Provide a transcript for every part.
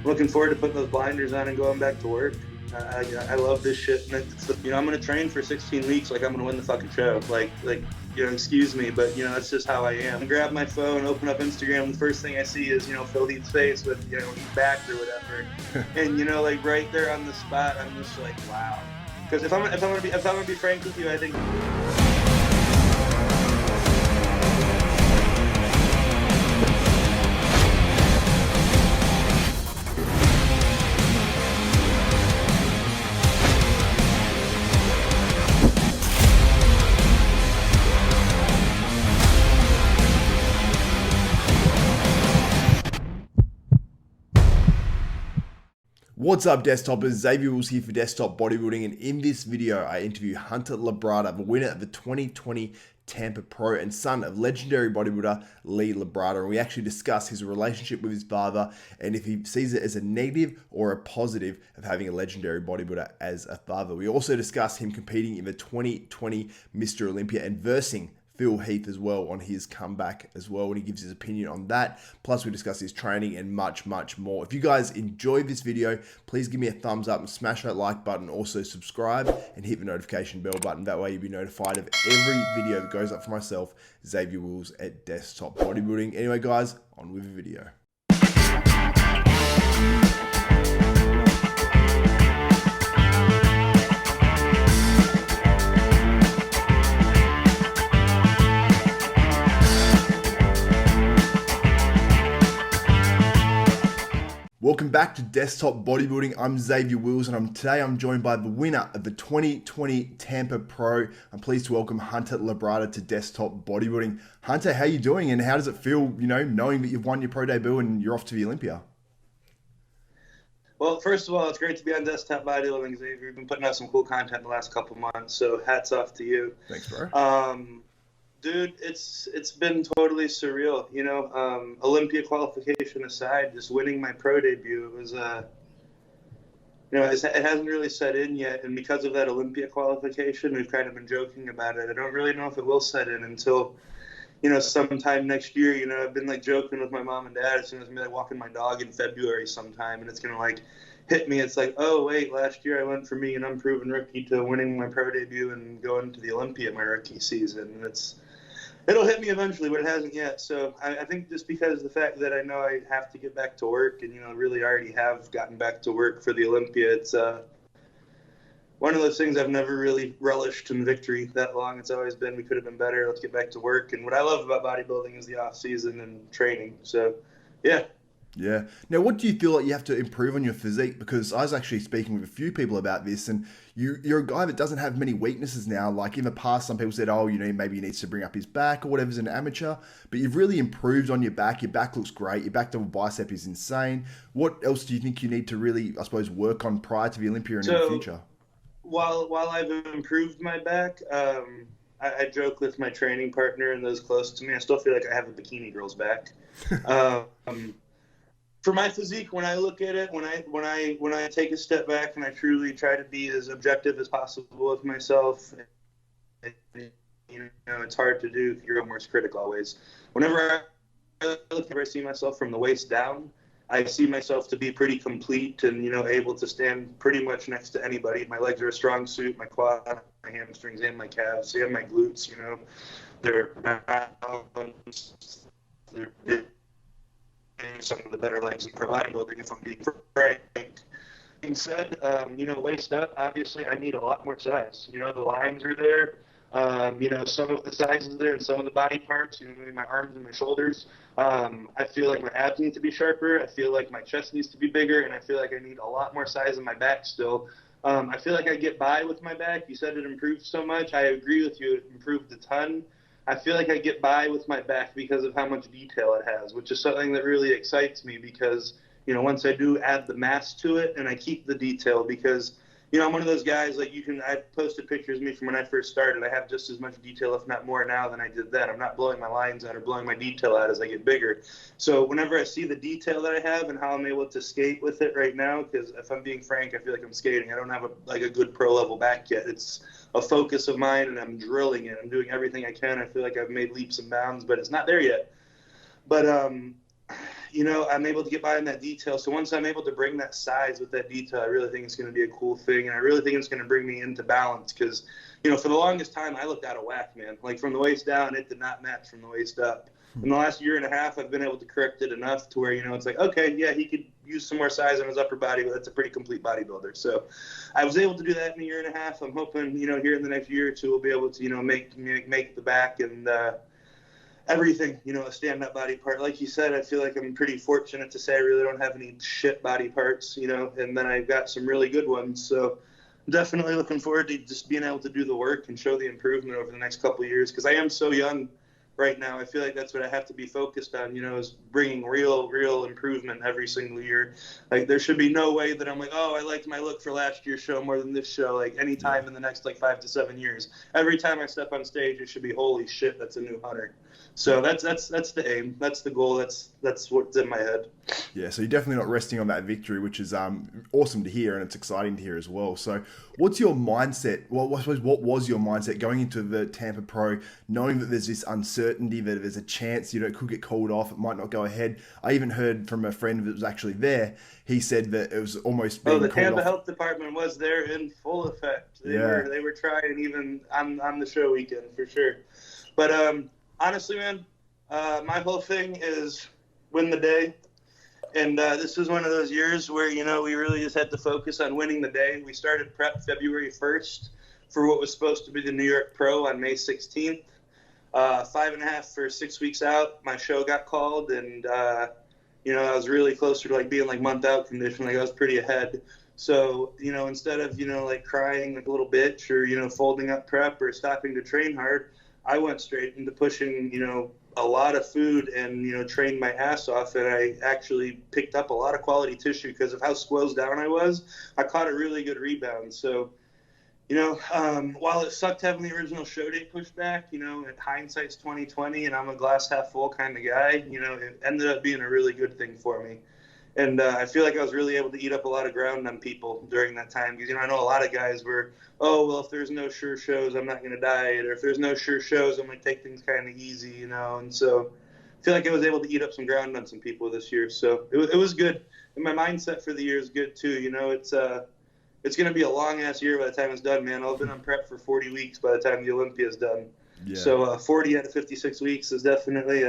looking forward to putting those blinders on and going back to work. I love this shit. And I'm going to train for 16 weeks like I'm going to win the fucking show. Excuse me, but, that's just how I am. I grab my phone, open up Instagram, the first thing I see is, Phil Heath's face with, he's backed or whatever. And, right there on the spot, I'm just like, wow. Because if I'm gonna be frank with you, I think. What's up, Desktopers? Xavier Wills here for Desktop Bodybuilding, and in this video I interview Hunter Labrada, the winner of the 2020 Tampa Pro and son of legendary bodybuilder Lee Labrada, and we actually discuss his relationship with his father and if he sees it as a negative or a positive of having a legendary bodybuilder as a father. We also discuss him competing in the 2020 Mr Olympia and versing Phil Heath as well on his comeback as well, and he gives his opinion on that. Plus we discuss his training and much more. If you guys enjoyed this video, please give me a thumbs up and smash that like button. Also subscribe and hit the notification bell button. That way you'll be notified of every video that goes up for myself, Xavier Wills at Desktop Bodybuilding. Anyway guys, on with the video. Welcome back to Desktop Bodybuilding. I'm Xavier Wills, and today I'm joined by the winner of the 2020 Tampa Pro. I'm pleased to welcome Hunter Labrada to Desktop Bodybuilding. Hunter, how are you doing, and how does it feel, knowing that you've won your pro debut and you're off to the Olympia? Well, first of all, it's great to be on Desktop Bodybuilding, Xavier. You've been putting out some cool content the last couple months, so hats off to you. Thanks, bro. Dude, it's been totally surreal. Olympia qualification aside, just winning my pro debut, it was it hasn't really set in yet, and because of that Olympia qualification, we've kind of been joking about it. I don't really know if it will set in until, sometime next year. I've been joking with my mom and dad as soon as I'm walking my dog in February sometime, and it's gonna hit me. It's like, oh wait, last year I went from being an unproven rookie to winning my pro debut and going to the Olympia my rookie season, and it'll hit me eventually, but it hasn't yet. So I think just because of the fact that I know I have to get back to work and, really already have gotten back to work for the Olympia, it's one of those things I've never really relished in victory that long. It's always been, we could have been better, let's get back to work. And what I love about bodybuilding is the off season and training. So, yeah. Yeah. Now, what do you feel like you have to improve on your physique? Because I was actually speaking with a few people about this, and you're a guy that doesn't have many weaknesses now. Like in the past, some people said, oh, maybe he needs to bring up his back or whatever as an amateur, but you've really improved on your back. Your back looks great. Your back double bicep is insane. What else do you think you need to really, I suppose, work on prior to the Olympia and in the future? While I've improved my back, I joke with my training partner and those close to me, I still feel like I have a bikini girl's back. For my physique, when I look at it, when I take a step back and I truly try to be as objective as possible with myself, it's hard to do if you're your worst critic always. Whenever I see myself from the waist down, I see myself to be pretty complete and, able to stand pretty much next to anybody. My legs are a strong suit, my quad, my hamstrings, and my calves, and my glutes, they're some of the better legs in pro bodybuilding, if I'm being frank. Being said, waist up, obviously I need a lot more size. The lines are there. Some of the sizes there and some of the body parts, maybe my arms and my shoulders. I feel like my abs need to be sharper. I feel like my chest needs to be bigger, and I feel like I need a lot more size in my back still. I feel like I get by with my back. You said it improved so much. I agree with you. It improved a ton. I feel like I get by with my back because of how much detail it has, which is something that really excites me because, once I do add the mass to it and I keep the detail because, I'm one of those guys, I've posted pictures of me from when I first started. I have just as much detail, if not more now than I did then. I'm not blowing my lines out or blowing my detail out as I get bigger. So whenever I see the detail that I have and how I'm able to skate with it right now, because if I'm being frank, I feel like I'm skating. I don't have a good pro level back yet. It's a focus of mine and I'm drilling it. I'm doing everything I can. I feel like I've made leaps and bounds, but it's not there yet. But I'm able to get by in that detail. So once I'm able to bring that size with that detail, I really think it's going to be a cool thing. And I really think it's going to bring me into balance because, for the longest time, I looked out of whack, man. Like from the waist down, it did not match from the waist up. In the last year and a half, I've been able to correct it enough to where, it's like, okay, yeah, he could use some more size on his upper body, but that's a pretty complete bodybuilder. So I was able to do that in a year and a half. I'm hoping, here in the next year or two, we'll be able to, make the back and everything, a stand-up body part. Like you said, I feel like I'm pretty fortunate to say I really don't have any shit body parts, and then I've got some really good ones. So I'm definitely looking forward to just being able to do the work and show the improvement over the next couple of years because I am so young right now. I feel like that's what I have to be focused on, is bringing real improvement every single year. Like there should be no way that I'm like, oh, I liked my look for last year's show more than this show. Like any time in the next 5 to 7 years, every time I step on stage, it should be holy shit, that's a new Hunter. So that's the aim. That's the goal. That's what's in my head. Yeah, so you're definitely not resting on that victory, which is awesome to hear, and it's exciting to hear as well. So what's your mindset? Well, I suppose what was your mindset going into the Tampa Pro, knowing that there's this uncertainty, that there's a chance, it could get called off, it might not go ahead. I even heard from a friend that was actually there. He said that it was almost being the called Tampa off. Health Department was there in full effect. They were trying even on the show weekend for sure. But honestly, man, my whole thing is win the day. And this was one of those years where, we really just had to focus on winning the day. We started prep February 1st for what was supposed to be the New York Pro on May 16th. 5.5 for 6 weeks out, my show got called. And, I was really closer to being month out condition. I was pretty ahead. So, instead of, crying like a little bitch or, folding up prep or stopping to train hard, I went straight into pushing, a lot of food and, trained my ass off. And I actually picked up a lot of quality tissue because of how squoze down I was. I caught a really good rebound. So, while it sucked having the original show date pushed back, hindsight's 20/20 and I'm a glass half full kind of guy, it ended up being a really good thing for me. And I feel like I was really able to eat up a lot of ground on people during that time because, I know a lot of guys were, oh, well, if there's no sure shows, I'm not going to diet. Or if there's no sure shows, I'm going to take things kind of easy, And so I feel like I was able to eat up some ground on some people this year. So it was good. And my mindset for the year is good, too. It's going to be a long-ass year by the time it's done, man. I've been on prep for 40 weeks by the time the Olympia is done. Yeah. So 40 out of 56 weeks is definitely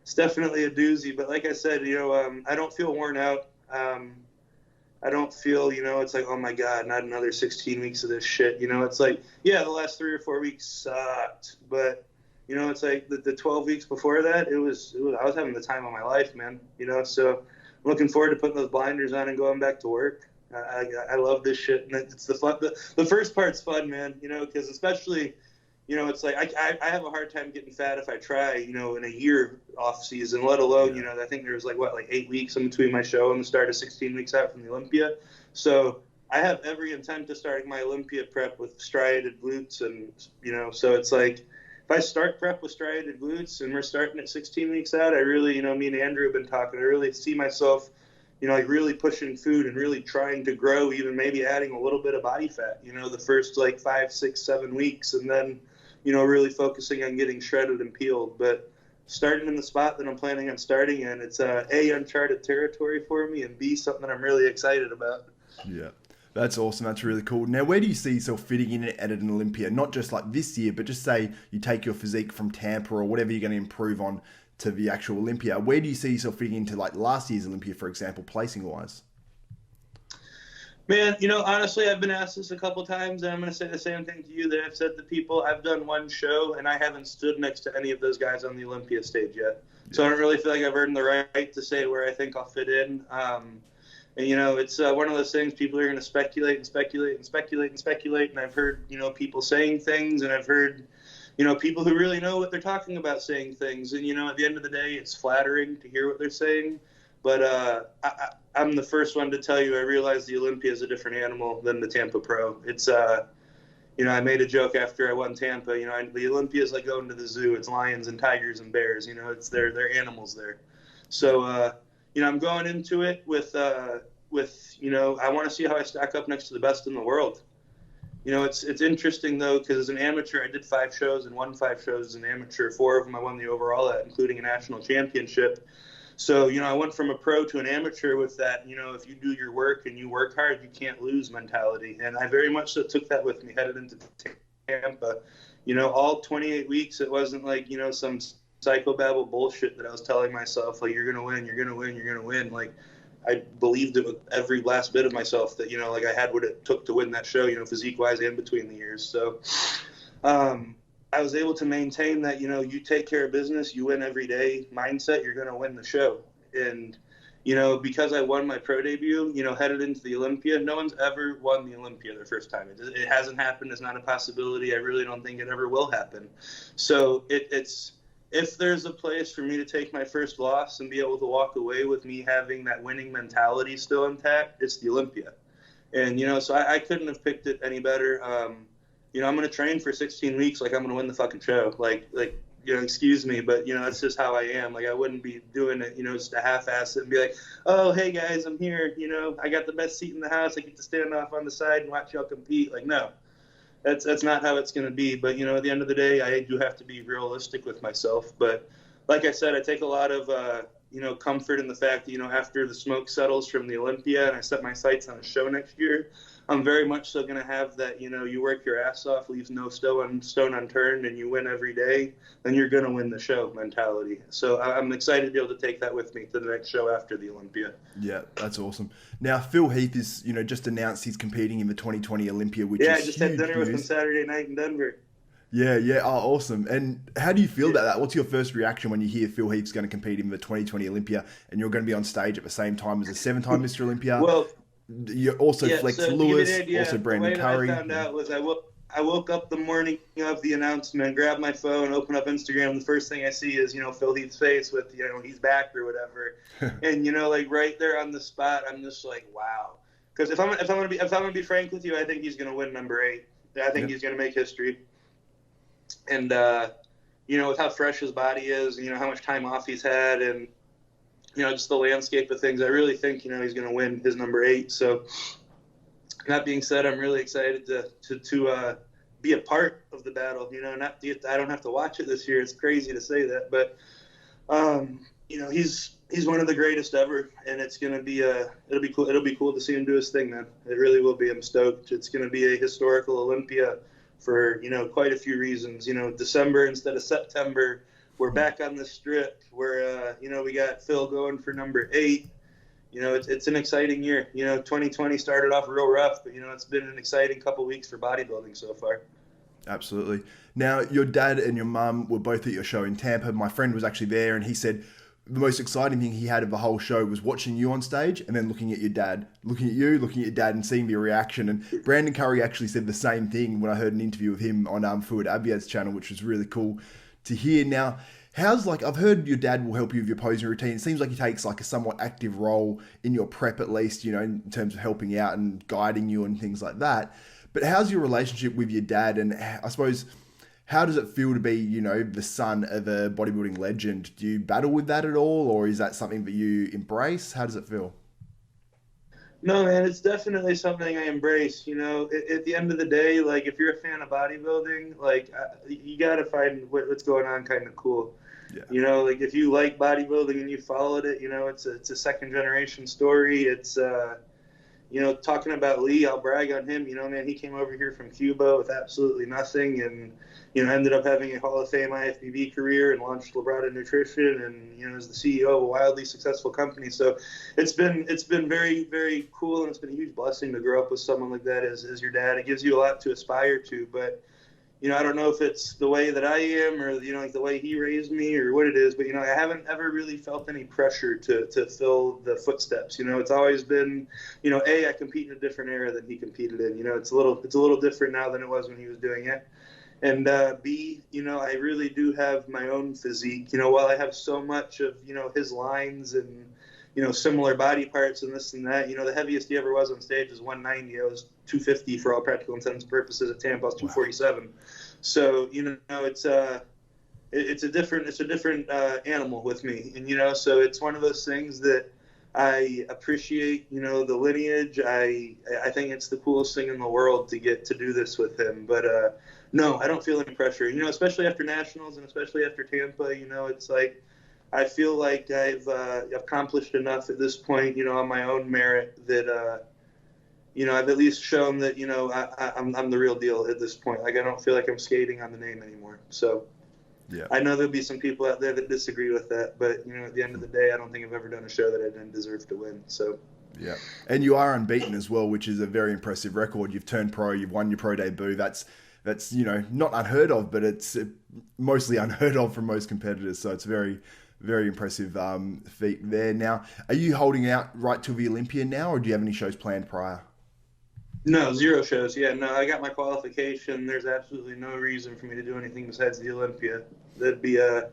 it's definitely a doozy, but like I said, I don't feel worn out. I don't feel, it's like, oh my God, not another 16 weeks of this shit. It's like, yeah, the last 3 or 4 weeks sucked, but it's like the 12 weeks before that, I was having the time of my life, man. So I'm looking forward to putting those blinders on and going back to work. I love this shit, and it's the fun. The first part's fun, man. Because especially. It's like I have a hard time getting fat if I try, in a year off season, let alone, I think there was 8 weeks in between my show and the start of 16 weeks out from the Olympia. So I have every intent of starting my Olympia prep with striated glutes. And, so it's like if I start prep with striated glutes and we're starting at 16 weeks out, I really, me and Andrew have been talking, I really see myself, really pushing food and really trying to grow, even maybe adding a little bit of body fat, the first 5, 6, 7 weeks. And then, really focusing on getting shredded and peeled. But starting in the spot that I'm planning on starting in, it's A, uncharted territory for me, and B, something that I'm really excited about. Yeah, that's awesome. That's really cool. Now, where do you see yourself fitting in at an Olympia? Not just this year, but just say you take your physique from Tampa or whatever you're going to improve on to the actual Olympia. Where do you see yourself fitting into last year's Olympia, for example, placing-wise? Man, honestly, I've been asked this a couple times, and I'm going to say the same thing to you that I've said to people. I've done one show, and I haven't stood next to any of those guys on the Olympia stage yet. Yeah. So I don't really feel like I've earned the right to say where I think I'll fit in. And, it's one of those things people are going to speculate and speculate and speculate and speculate, and I've heard, people saying things, and I've heard, people who really know what they're talking about saying things. And, at the end of the day, it's flattering to hear what they're saying. But I'm the first one to tell you I realize the Olympia is a different animal than the Tampa Pro. It's, I made a joke after I won Tampa. The Olympia is like going to the zoo. It's lions and tigers and bears. It's they're animals there. So, I'm going into it with I want to see how I stack up next to the best in the world. It's interesting, though, because as an amateur, I did 5 shows and won 5 shows as an amateur. 4 of them I won the overall at, including a national championship. So, I went from a pro to an amateur with that, if you do your work and you work hard, you can't lose mentality. And I very much so took that with me headed into Tampa. All 28 weeks, it wasn't like, some psychobabble bullshit that I was telling myself, like, you're going to win, you're going to win, you're going to win. Like, I believed it with every last bit of myself that, like I had what it took to win that show, physique-wise and between the years. So I was able to maintain that, you take care of business, you win every day mindset, you're going to win the show. And, because I won my pro debut, headed into the Olympia, no one's ever won the Olympia their first time. It hasn't happened. It's not a possibility. I really don't think it ever will happen. So it's if there's a place for me to take my first loss and be able to walk away with me having that winning mentality still intact, it's the Olympia. And, so I couldn't have picked it any better. I'm going to train for 16 weeks like I'm going to win the fucking show. Like, excuse me, but, that's just how I am. Like, I wouldn't be doing it, just a half-ass it and be like, oh, hey, guys, I'm here. I got the best seat in the house. I get to stand off on the side and watch y'all compete. Like, no. That's not how it's going to be. But, at the end of the day, I do have to be realistic with myself. But like I said, I take a lot of, comfort in the fact that, after the smoke settles from the Olympia and I set my sights on a show next year, I'm very much so going to have that, you work your ass off, leaves no stone unturned, and you win every day, then you're going to win the show mentality. So I'm excited to be able to take that with me to the next show after the Olympia. Yeah, that's awesome. Now, Phil Heath is, just announced he's competing in the 2020 Olympia, which is I just had dinner with him Saturday night in Denver. Yeah. Oh, awesome. And how do you feel about that? What's your first reaction when you hear Phil Heath's going to compete in the 2020 Olympia and you're going to be on stage at the same time as a 7-time Mr. Olympia? Well, you're also Flex Lewis, also Brandon Curry. The way I found out was I woke up the morning of the announcement, grabbed my phone, open up Instagram. The first thing I see is, Phil Heath's face with, he's back or whatever. And, like right there on the spot, I'm just like, wow. Because if I'm gonna be frank with you, I think he's gonna win number 8. I think he's gonna make history. And with how fresh his body is, how much time off he's had, and just the landscape of things, I really think, he's going to win his number 8. So that being said, I'm really excited to be a part of the battle, I don't have to watch it this year. It's crazy to say that, but, he's one of the greatest ever, and it's going to be, it'll be cool. It'll be cool to see him do his thing, man. It really will be. I'm stoked. It's going to be a historical Olympia for, quite a few reasons. December instead of September. We're back on the strip where, we got Phil going for number 8. It's an exciting year. 2020 started off real rough, but, it's been an exciting couple weeks for bodybuilding so far. Absolutely. Now, your dad and your mum were both at your show in Tampa. My friend was actually there, and he said the most exciting thing he had of the whole show was watching you on stage and then looking at your dad, looking at your dad and seeing the reaction. And Brandon Curry actually said the same thing when I heard an interview with him on Fuad Abiad's channel, which was really cool to hear. Now, I've heard your dad will help you with your posing routine. It seems like he takes like a somewhat active role in your prep, at least, in terms of helping out and guiding you and things like that. But how's your relationship with your dad? And I suppose, how does it feel to be, the son of a bodybuilding legend? Do you battle with that at all? Or is that something that you embrace? How does it feel? No, man, it's definitely something I embrace. At the end of the day, like, if you're a fan of bodybuilding, like, you got to find what's going on kind of cool. Yeah. Like, if you like bodybuilding and you followed it, it's a second generation story. It's, talking about Lee, I'll brag on him. Man, he came over here from Cuba with absolutely nothing and, ended up having a Hall of Fame IFBB career and launched Labrada Nutrition and, is the CEO of a wildly successful company. So it's been very, very cool, and it's been a huge blessing to grow up with someone like that as your dad. It gives you a lot to aspire to, but, I don't know if it's the way that I am or, like the way he raised me or what it is, but, I haven't ever really felt any pressure to fill the footsteps. It's always been, I compete in a different era than he competed in. It's a little different now than it was when he was doing it. And B, I really do have my own physique. While I have so much of, his lines and, similar body parts and this and that, the heaviest he ever was on stage was 190. I was 250 for all practical intents and purposes. At Tampa, I was 247. Wow. So, it's a different animal with me. And, so it's one of those things that I appreciate, the lineage. I think it's the coolest thing in the world to get to do this with him. But, no, I don't feel any pressure, especially after nationals and especially after Tampa, it's like, I feel like I've accomplished enough at this point, on my own merit that, I've at least shown that, I'm the real deal at this point. Like, I don't feel like I'm skating on the name anymore. So Yeah. I know there'll be some people out there that disagree with that, but, at the end of the day, I don't think I've ever done a show that I didn't deserve to win. So. Yeah, and you are unbeaten as well, which is a very impressive record. You've turned pro, you've won your pro debut. That's not unheard of, but it's mostly unheard of from most competitors. So it's very, very impressive feat there. Now, are you holding out right till the Olympia now, or do you have any shows planned prior? No, 0 shows. Yeah, no, I got my qualification. There's absolutely no reason for me to do anything besides the Olympia. That'd be a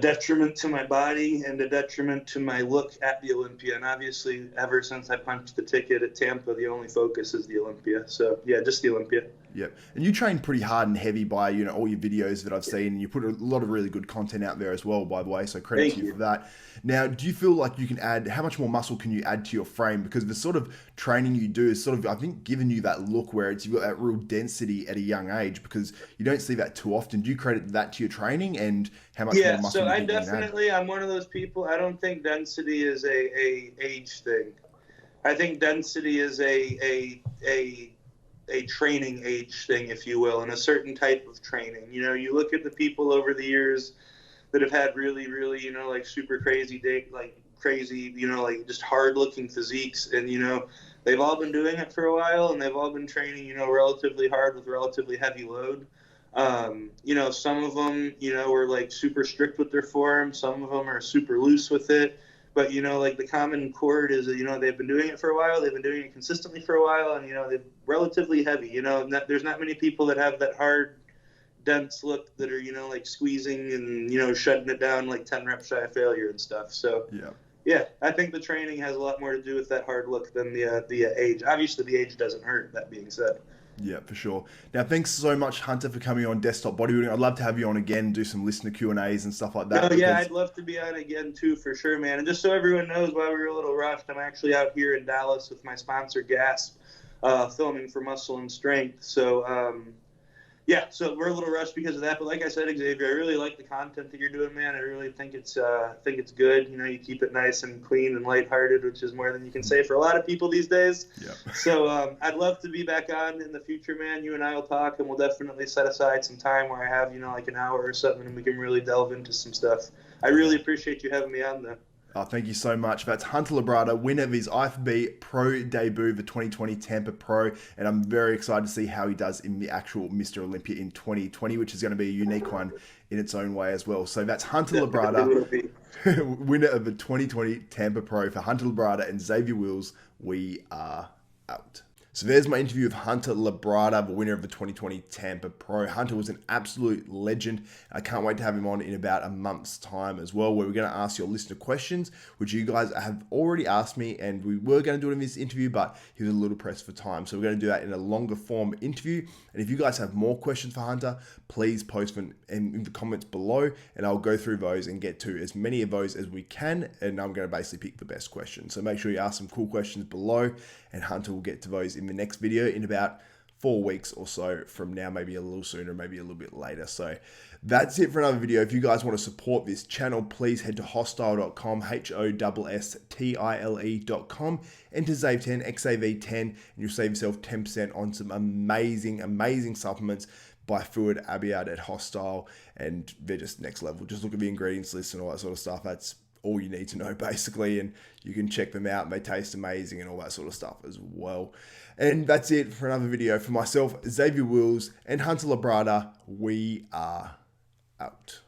detriment to my body and a detriment to my look at the Olympia. And obviously, ever since I punched the ticket at Tampa, the only focus is the Olympia. So, yeah, just the Olympia. Yep. And you train pretty hard and heavy by, all your videos that I've seen. You put a lot of really good content out there as well, by the way. So credit to you for that. Now, do you feel like you can add, how much more muscle can you add to your frame? Because the sort of training you do is sort of, I think, giving you that look where you've got that real density at a young age, because you don't see that too often. Do you credit that to your training and how much more muscle so you I'm one of those people. I don't think density is a age thing. I think density is a training age thing, if you will, and a certain type of training. You look at the people over the years that have had really, really, like super crazy, just hard looking physiques. And, they've all been doing it for a while, and they've all been training, relatively hard with relatively heavy load. Some of them, are like super strict with their form. Some of them are super loose with it. But, like the common chord is that, they've been doing it for a while. They've been doing it consistently for a while. And, they're relatively heavy. There's not many people that have that hard, dense look that are, like squeezing and, shutting it down like 10 reps shy of failure and stuff. So, yeah, I think the training has a lot more to do with that hard look than the age. Obviously, the age doesn't hurt, that being said. Yeah, for sure. Now, thanks so much, Hunter, for coming on Desktop Bodybuilding. I'd love to have you on again, do some listener Q&As and stuff like that. Oh, yeah, I'd love to be on again, too, for sure, man. And just so everyone knows, while we were a little rushed, I'm actually out here in Dallas with my sponsor, Gasp, filming for Muscle and Strength. So, so we're a little rushed because of that. But like I said, Xavier, I really like the content that you're doing, man. I really think it's good. You keep it nice and clean and lighthearted, which is more than you can say for a lot of people these days. Yeah. So I'd love to be back on in the future, man. You and I will talk, and we'll definitely set aside some time where I have, like an hour or something, and we can really delve into some stuff. I really appreciate you having me on, though. Oh, thank you so much. That's Hunter Labrada, winner of his IFBB Pro debut, the 2020 Tampa Pro, and I'm very excited to see how he does in the actual Mr. Olympia in 2020, which is going to be a unique one in its own way as well. So that's Hunter Labrada, winner of the 2020 Tampa Pro. For Hunter Labrada and Xavier Wills, we are out. So there's my interview with Hunter Labrada, the winner of the 2020 Tampa Pro. Hunter was an absolute legend. I can't wait to have him on in about a month's time as well, where we're going to ask your listener questions, which you guys have already asked me, and we were going to do it in this interview, but he was a little pressed for time. So we're going to do that in a longer form interview. And if you guys have more questions for Hunter, please post them in the comments below, and I'll go through those and get to as many of those as we can. And I'm going to basically pick the best questions. So make sure you ask some cool questions below, and Hunter will get to those in the next video in about 4 weeks or so from now, maybe a little sooner, maybe a little bit later. So that's it for another video. If you guys want to support this channel, please head to hostile.com, HOSSTILE.com, enter XAV10, XAV10, and you'll save yourself 10% on some amazing supplements by Fuad Abiad at Hostile, and they're just next level. Just look at the ingredients list and all that sort of stuff. That's all you need to know, basically, and you can check them out. They taste amazing and all that sort of stuff as well. And that's it for another video. For myself, Xavier Wills, and Hunter Labrada, we are out.